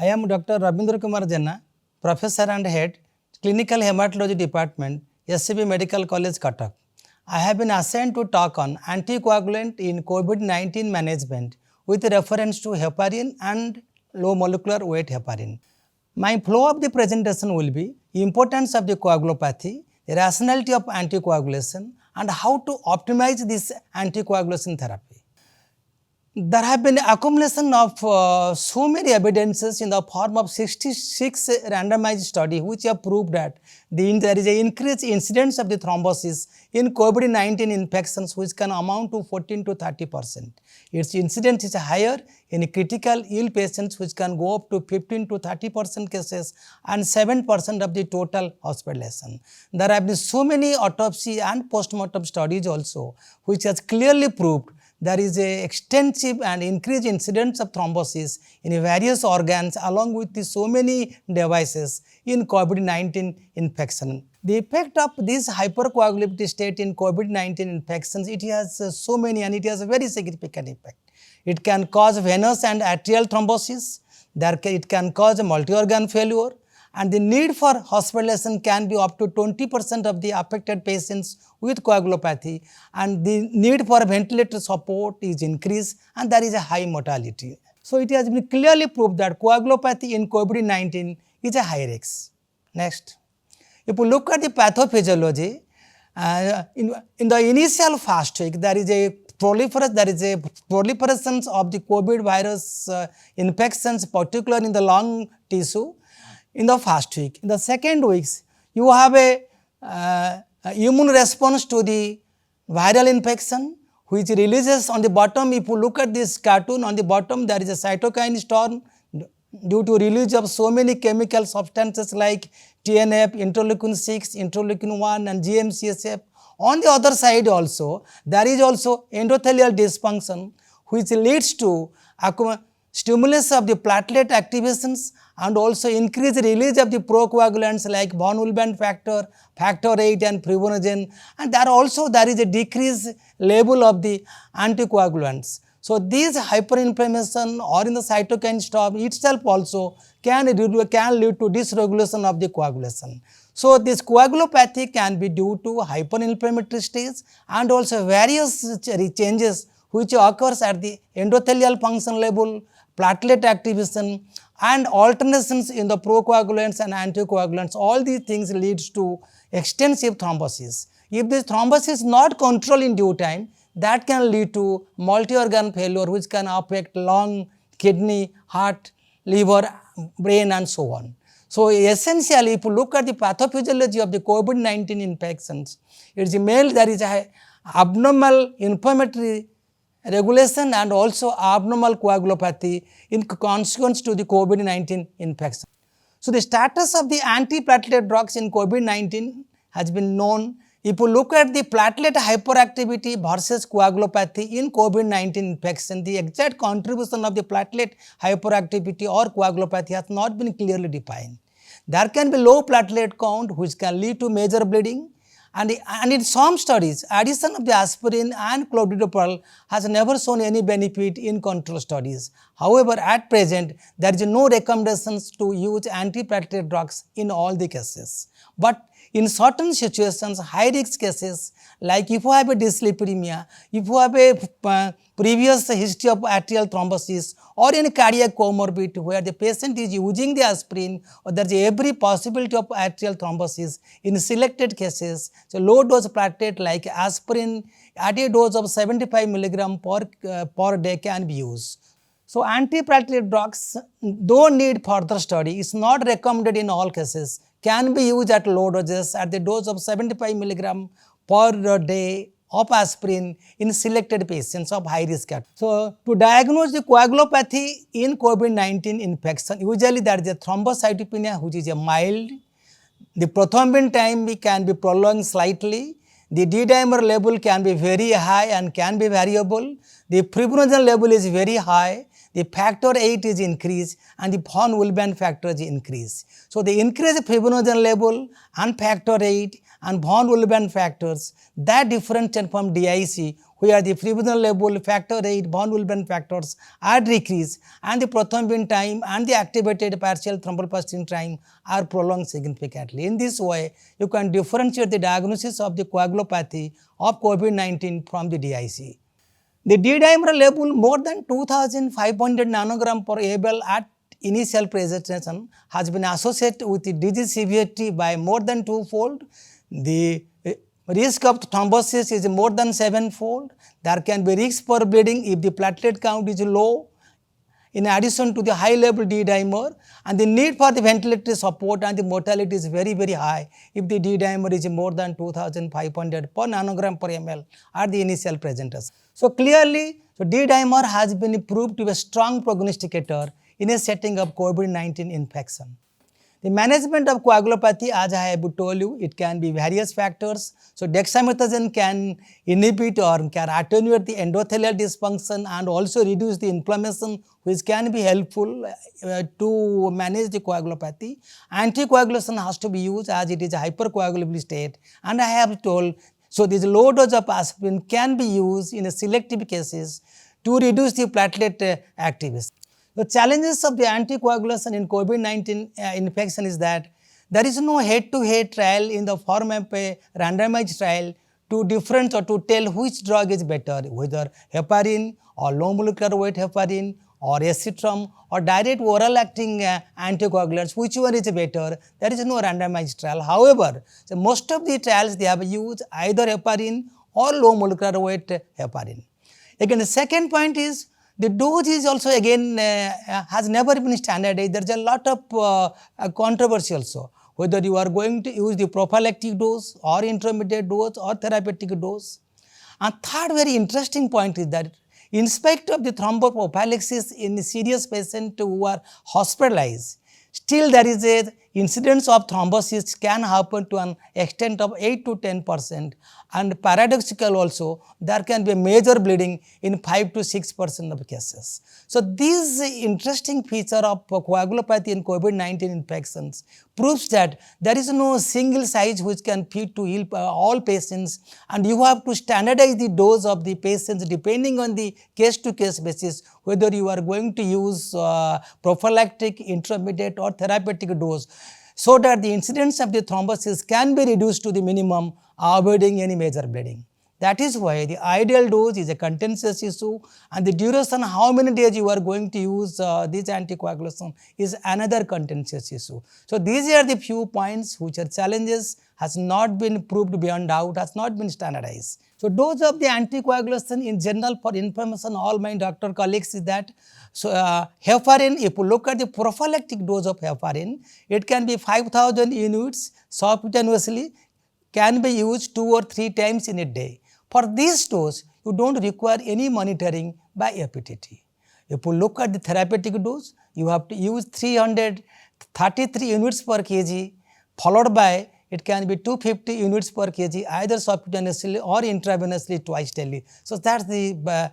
I am Dr. Rabindra Kumar Jena, Professor and Head, Clinical Hematology Department, SCB Medical College, Cuttack. I have been assigned to talk on anticoagulant in COVID-19 management with reference to heparin and low molecular weight heparin. My flow of the presentation will be importance of the coagulopathy, the rationality of anticoagulation, and how to optimize this anticoagulation therapy. There have been accumulation of so many evidences in the form of 66 randomized study which have proved that there is an increased incidence of the thrombosis in COVID-19 infections which can amount to 14 to 30%. Its incidence is higher in critical ill patients which can go up to 15 to 30% cases and 7% of the total hospitalization. There have been so many autopsy and postmortem studies also which has clearly proved there is a extensive and increased incidence of thrombosis in various organs along with so many devices in COVID-19 infection. The effect of this hypercoagulability state in COVID-19 infections, it has so many and it has a very significant effect. It can cause venous and arterial thrombosis, it can cause multi-organ failure, and the need for hospitalization can be up to 20% of the affected patients with coagulopathy, and the need for ventilator support is increased and there is a high mortality. So, it has been clearly proved that coagulopathy in COVID-19 is a high risk. Next, if you look at the pathophysiology, in the initial first week, there is a proliferation of the COVID virus infections, particularly in the lung tissue, in the first week. In the second weeks, you have a immune response to the viral infection which releases on the bottom. If you look at this cartoon on the bottom, there is a cytokine storm due to release of so many chemical substances like TNF, interleukin 6, interleukin 1 and GM-CSF. On the other side also, there is also endothelial dysfunction which leads to stimulus of the platelet activations and also increased release of the procoagulants like von Willebrand factor, factor 8 and fibrinogen, and there is a decreased level of the anticoagulants. So, these hyperinflammation or in the cytokine storm itself also can lead to dysregulation of the coagulation. So, this coagulopathy can be due to hyperinflammatory stage and also various changes which occurs at the endothelial function level, platelet activation and alternations in the procoagulants and anticoagulants. All these things leads to extensive thrombosis. If this thrombosis is not controlled in due time, that can lead to multi-organ failure which can affect lung, kidney, heart, liver, brain and so on. So, essentially if you look at the pathophysiology of the COVID-19 infections, it is male there is a abnormal inflammatory regulation and also abnormal coagulopathy in consequence to the COVID-19 infection. So, the status of the antiplatelet drugs in COVID-19 has been known. If you look at the platelet hyperactivity versus coagulopathy in COVID-19 infection, the exact contribution of the platelet hyperactivity or coagulopathy has not been clearly defined. There can be low platelet count which can lead to major bleeding. And in some studies, addition of the aspirin and clopidogrel has never shown any benefit in control studies. However, at present, there is no recommendations to use antiplatelet drugs in all the cases. But in certain situations, high risk cases like if you have a dyslipidemia, if you have a previous history of arterial thrombosis or any cardiac comorbidity where the patient is using the aspirin or there is every possibility of arterial thrombosis, in selected cases, so low dose platelet like aspirin at a dose of 75 milligram per day can be used. So, antiplatelet drugs don't need further study, is not recommended in all cases, can be used at low doses at the dose of 75 milligram per day of aspirin in selected patients of high risk. So, to diagnose the coagulopathy in COVID-19 infection, usually there is a thrombocytopenia which is a mild. The prothrombin time can be prolonged slightly. The D-dimer level can be very high and can be variable. The fibrinogen level is very high. The factor 8 is increased and the von Willebrand factor is increased. So, the increased fibrinogen level and factor 8 and von Willebrand factors that differentiate from DIC where the fibrinogen level, factor VIII, von Willebrand factors are decreased and the prothrombin time and the activated partial thromboplastin time are prolonged significantly. In this way, you can differentiate the diagnosis of the coagulopathy of COVID-19 from the DIC. The D-dimer level more than 2500 nanogram per ml at initial presentation has been associated with the disease severity by more than twofold. The risk of thrombosis is more than sevenfold. There can be risk for bleeding if the platelet count is low, in addition to the high level D-dimer, and the need for the ventilatory support and the mortality is very, very high if the D-dimer is more than 2500 per nanogram per ml at the initial presentation. So clearly, D-dimer has been proved to be a strong prognosticator in a setting of COVID-19 infection. The management of coagulopathy, as I have told you, it can be various factors. So dexamethasone can inhibit or can attenuate the endothelial dysfunction and also reduce the inflammation, which can be helpful to manage the coagulopathy. Anticoagulation has to be used as it is a hypercoagulable state, and I have told, so this low dose of aspirin can be used in a selective cases to reduce the platelet activity. The challenges of the anticoagulation in COVID-19 infection is that there is no head-to-head trial in the form of a randomized trial to difference or to tell which drug is better, whether heparin or low molecular weight heparin or acetrum or direct oral acting anticoagulants, which one is better. There is no randomized trial. However, so most of the trials they have used either heparin or low molecular weight heparin. Again, the second point is the dose is also again has never been standardized. There is a lot of controversy also, whether you are going to use the prophylactic dose or intermediate dose or therapeutic dose. And third very interesting point is that in spite of the thromboprophylaxis in serious patients who are hospitalized, still there is a incidence of thrombosis can happen to an extent of 8 to 10%, and paradoxical also there can be a major bleeding in 5 to 6% of cases. So this interesting feature of coagulopathy in COVID-19 infections proves that there is no single size which can fit to heal all patients, and you have to standardize the dose of the patients depending on the case-to-case basis, whether you are going to use prophylactic, intermediate or therapeutic dose, so that the incidence of the thrombosis can be reduced to the minimum, avoiding any major bleeding. That is why the ideal dose is a contentious issue, and the duration, how many days you are going to use this anticoagulation is another contentious issue. So these are the few points which are challenges, has not been proved beyond doubt, has not been standardized. So dose of the anticoagulation in general, for information all my doctor colleagues, is that heparin, if you look at the prophylactic dose of heparin, it can be 5000 units subcutaneously, can be used 2 or 3 times in a day. For this dose, you don't require any monitoring by FPTT. If you look at the therapeutic dose, you have to use 333 units per kg, followed by it can be 250 units per kg either subcutaneously or intravenously twice daily. So that's the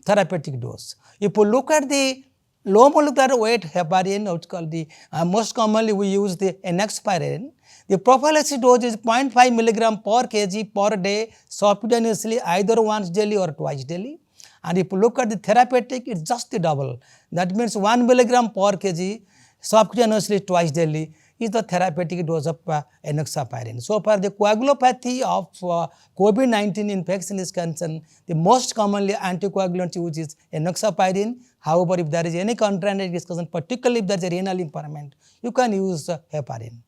therapeutic dose. If you look at the low molecular weight heparin, which is called the most commonly we use the enoxaparin, the prophylaxis dose is 0.5 milligram per kg per day subcutaneously either once daily or twice daily. And if you look at the therapeutic, it's just the double. That means 1 milligram per kg subcutaneously twice daily is the therapeutic dose of enoxaparin. So for the coagulopathy of COVID-19 infection is concerned, the most commonly anticoagulant used is enoxaparin. However, if there is any contraindication, particularly if there is a renal impairment, you can use heparin.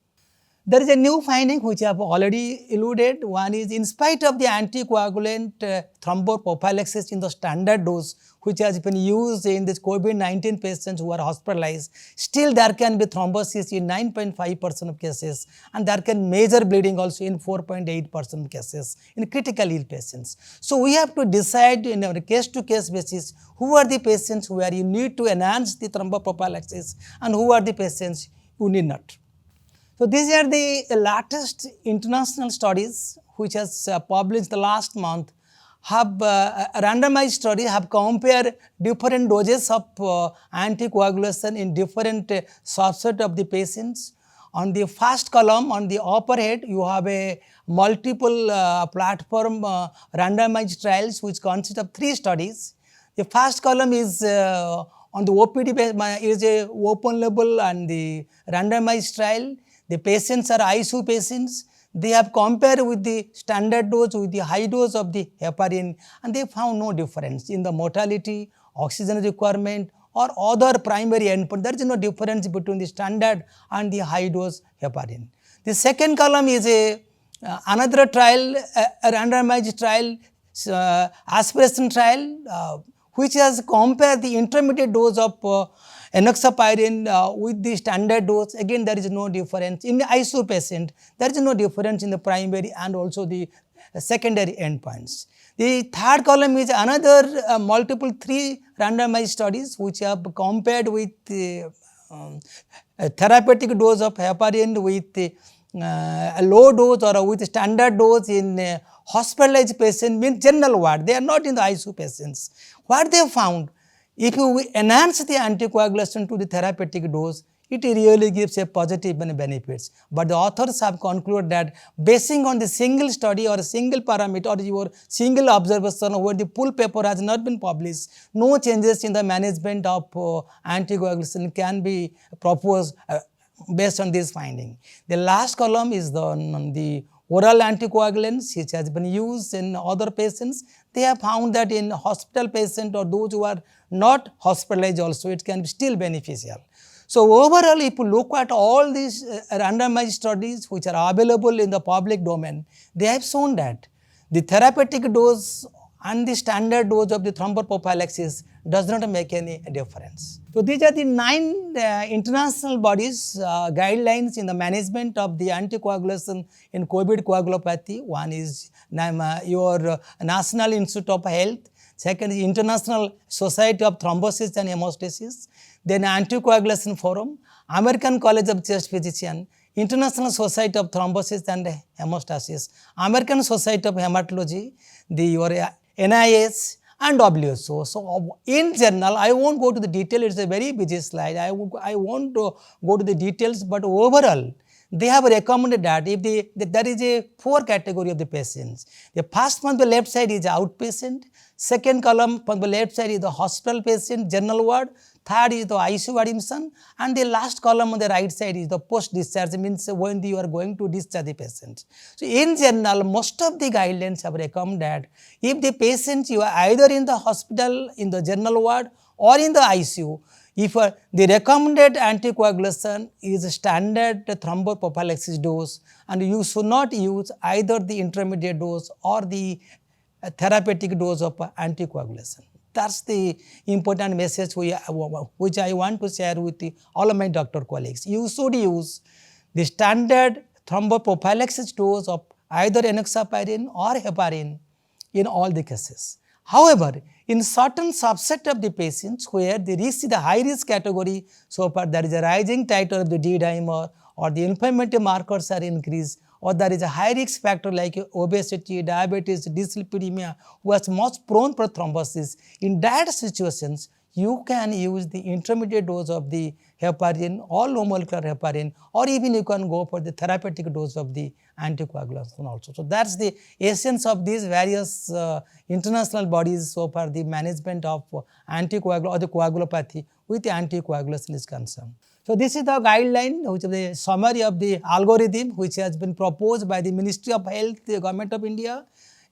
There is a new finding which I have already alluded. One is, in spite of the anticoagulant thromboprophylaxis in the standard dose which has been used in this COVID-19 patients who are hospitalized, still there can be thrombosis in 9.5% of cases, and there can major bleeding also in 4.8% of cases in critically ill patients. So we have to decide in a case-to-case basis who are the patients where you need to enhance the thromboprophylaxis and who are the patients who need not. So these are the latest international studies which has published the last month, have randomized studies, have compared different doses of anticoagulation in different subset of the patients On the first column, on the upper head, you have a multiple platform randomized trials which consist of 3 studies. The first column is on the OPD base, is a open label and the randomized trial. The patients are ICU patients. They have compared with the standard dose with the high dose of the heparin, and they found no difference in the mortality, oxygen requirement or other primary endpoint. There is no difference between the standard and the high dose heparin. The second column is another trial, a randomized trial, aspiration trial, which has compared the intermediate dose of enoxaparin with the standard dose. Again, there is no difference. In the ICU patient, there is no difference in the primary and also the secondary endpoints. The third column is another multiple 3 randomized studies which have compared with a therapeutic dose of heparin with a low dose or with standard dose in hospitalized patients, means general ward. They are not in the ICU patients. What they found, if you enhance the anticoagulation to the therapeutic dose, it really gives a positive benefits. But the authors have concluded that basing on the single study or a single parameter or your single observation where the full paper has not been published, no changes in the management of anticoagulation can be proposed based on this finding. The last column is the oral anticoagulants which has been used in other patients. They have found that in hospital patient or those who are not hospitalized also, it can be still beneficial. So overall, if you look at all these randomized studies which are available in the public domain, they have shown that the therapeutic dose and the standard dose of the thromboprophylaxis does not make any difference. So these are the 9 international bodies guidelines in the management of the anticoagulation in COVID coagulopathy. One is your National Institute of Health. Second is International Society of Thrombosis and Hemostasis. Then Anticoagulation Forum, American College of Chest Physicians, International Society of Thrombosis and Hemostasis, American Society of Hematology, your NIH and WHO. So in general, I won't go to the detail, it's a very busy slide. I won't go to the details, but overall, they have recommended that if there is a 4 category of the patients. The first one on the left side is outpatient, second column on the left side is the hospital patient, general ward, third is the ICU admission, and the last column on the right side is the post-discharge, means when you are going to discharge the patient. So in general, most of the guidelines have recommended if the patient you are either in the hospital, in the general ward or in the ICU, if the recommended anticoagulation is a standard thromboprophylaxis dose, and you should not use either the intermediate dose or the therapeutic dose of anticoagulation. That's the important message which I want to share with all of my doctor colleagues. You should use the standard thromboprophylaxis dose of either enoxaparin or heparin in all the cases. However, in certain subset of the patients where the risk is the high risk category, so far there is a rising titer of the D dimer or the inflammatory markers are increased, or there is a high risk factor like obesity, diabetes, dyslipidemia, who is most prone for thrombosis. In that situations, you can use the intermediate dose of the heparin or low molecular heparin, or even you can go for the therapeutic dose of the anticoagulation also. So that's the essence of these various international bodies so far the management of anticoagulation or the coagulopathy with the anticoagulation is concerned. So this is the guideline, which is the summary of the algorithm which has been proposed by the Ministry of Health, the Government of India,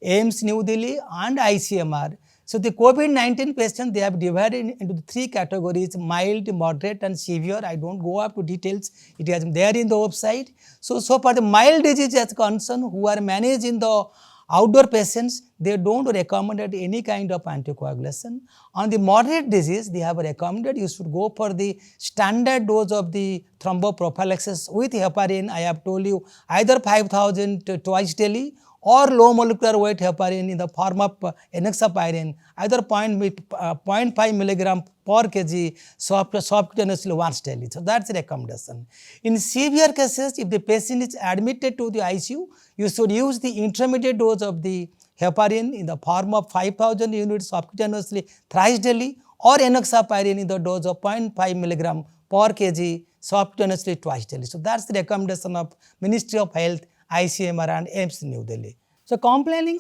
AIIMS New Delhi and ICMR. So the COVID-19 patients, they have divided into 3 categories, mild, moderate and severe. I don't go up to details, it is there in the website. So far the mild disease as concerned, who are managed in the outdoor patients, they don't recommend any kind of anticoagulation. On the moderate disease, they have recommended you should go for the standard dose of the thromboprophylaxis with heparin. I have told you either 5,000 twice daily or low molecular weight heparin in the form of enoxaparin, either 0.5 milligram per kg subcutaneously once daily. So that's the recommendation. In severe cases, if the patient is admitted to the ICU, you should use the intermediate dose of the heparin in the form of 5,000 units subcutaneously thrice daily, or enoxaparin in the dose of 0.5 milligram per kg subcutaneously twice daily. So that's the recommendation of Ministry of Health, ICMR and AIIMS New Delhi. So complying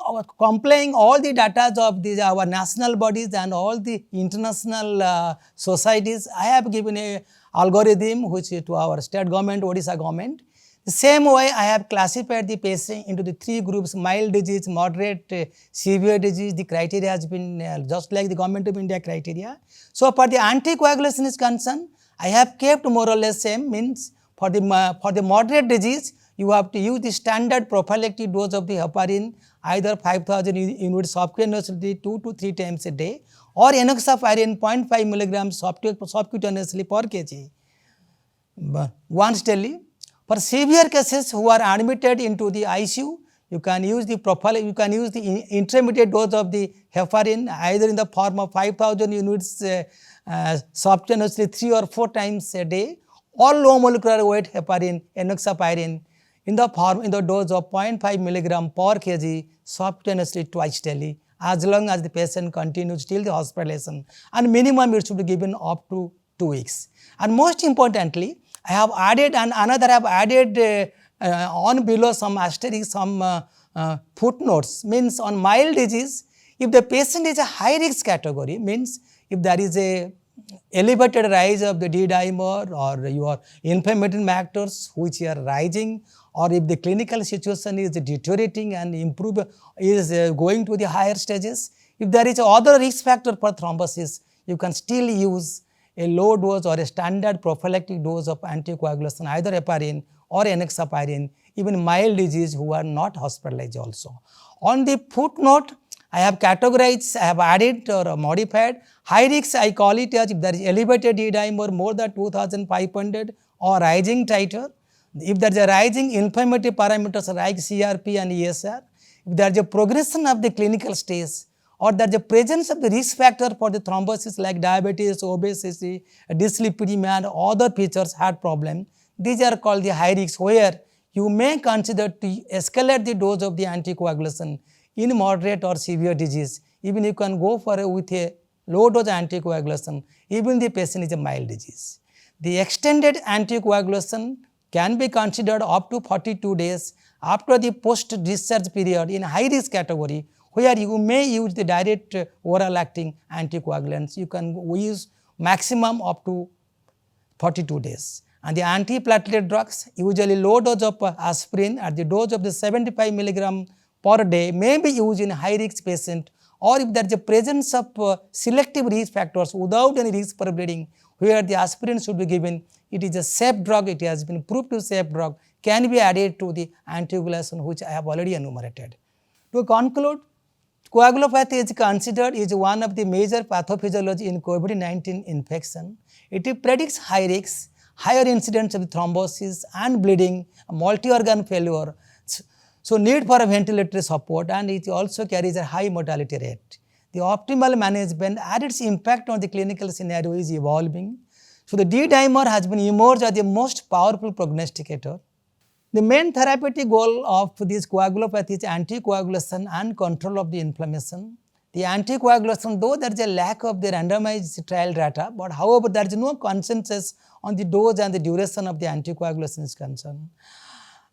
all the data of our national bodies and all the international societies, I have given a algorithm which is to our state government, Odisha government. The same way I have classified the patient into the 3 groups: mild disease, moderate, severe disease. The criteria has been just like the Government of India criteria. So for the anticoagulation is concerned, I have kept more or less same, means for the moderate disease, you have to use the standard prophylactic dose of the heparin, either 5000 units subcutaneously 2 to 3 times a day, or enoxaparin 0.5 milligrams subcutaneously per kg once daily. For severe cases who are admitted into the ICU, you can use the intermediate dose of the heparin either in the form of 5000 units subcutaneously 3 or 4 times a day, or low molecular weight heparin, enoxaparin, in the dose of 0.5 milligram per kg subcutaneously twice daily, as long as the patient continues till the hospitalization, and minimum it should be given up to 2 weeks. And most importantly, I have added on below some asterisk, some footnotes, means on mild disease, if the patient is a high risk category, means if there is a elevated rise of the D-dimer or your inflammatory factors which are rising, or if the clinical situation is deteriorating and is going to the higher stages, if there is other risk factor for thrombosis, you can still use a low dose or a standard prophylactic dose of anticoagulation, either heparin or enoxaparin, even mild disease who are not hospitalized also. On the footnote, I have categorized, I have added or modified. High risk, I call it as if there is elevated D-dimer more than 2500 or rising titer. If there is a rising inflammatory parameters like CRP and ESR, if there is a progression of the clinical stage, or there is a presence of the risk factor for the thrombosis like diabetes, obesity, dyslipidemia and other features, heart problem, these are called the high risk, where you may consider to escalate the dose of the anticoagulation in moderate or severe disease. Even you can go with a low dose anticoagulation, even the patient is a mild disease. The extended anticoagulation can be considered up to 42 days after the post-discharge period in high risk category, where you may use the direct oral acting anticoagulants. You can use maximum up to 42 days. And the antiplatelet drugs, usually low dose of aspirin at the dose of the 75 milligram per day, may be used in high risk patient, or if there is a presence of selective risk factors without any risk for bleeding, where the aspirin should be given. It is a safe drug, it has been proved to safe drug, can be added to the anticoagulation which I have already enumerated. To conclude, coagulopathy is considered is one of the major pathophysiology in COVID-19 infection. It predicts high risks, higher incidence of thrombosis and bleeding, multi-organ failure, so need for a ventilatory support, and it also carries a high mortality rate. The optimal management and its impact on the clinical scenario is evolving. So the D-dimer has been emerged as the most powerful prognosticator. The main therapeutic goal of this coagulopathy is anticoagulation and control of the inflammation. The anticoagulation, though there is a lack of the randomized trial data, but however there is no consensus on the dose and the duration of the anticoagulation is concerned.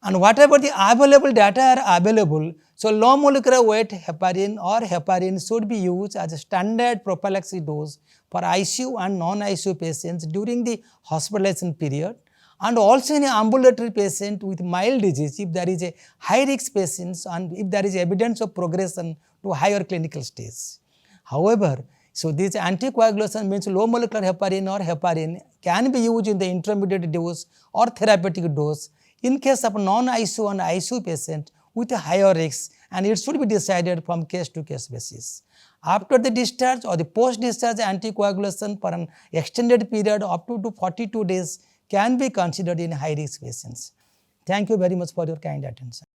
And whatever the available data are available, so low molecular weight heparin or heparin should be used as a standard prophylaxis dose for ICU and non-ICU patients during the hospitalization period, and also in an ambulatory patient with mild disease if there is a high risk patients and if there is evidence of progression to higher clinical stage. However, so this anticoagulation means low molecular heparin or heparin can be used in the intermediate dose or therapeutic dose in case of non-ICU and ICU patient with a higher risk, and it should be decided from case to case basis. After the discharge or the post-discharge anticoagulation for an extended period up to 42 days can be considered in high risk patients. Thank you very much for your kind attention.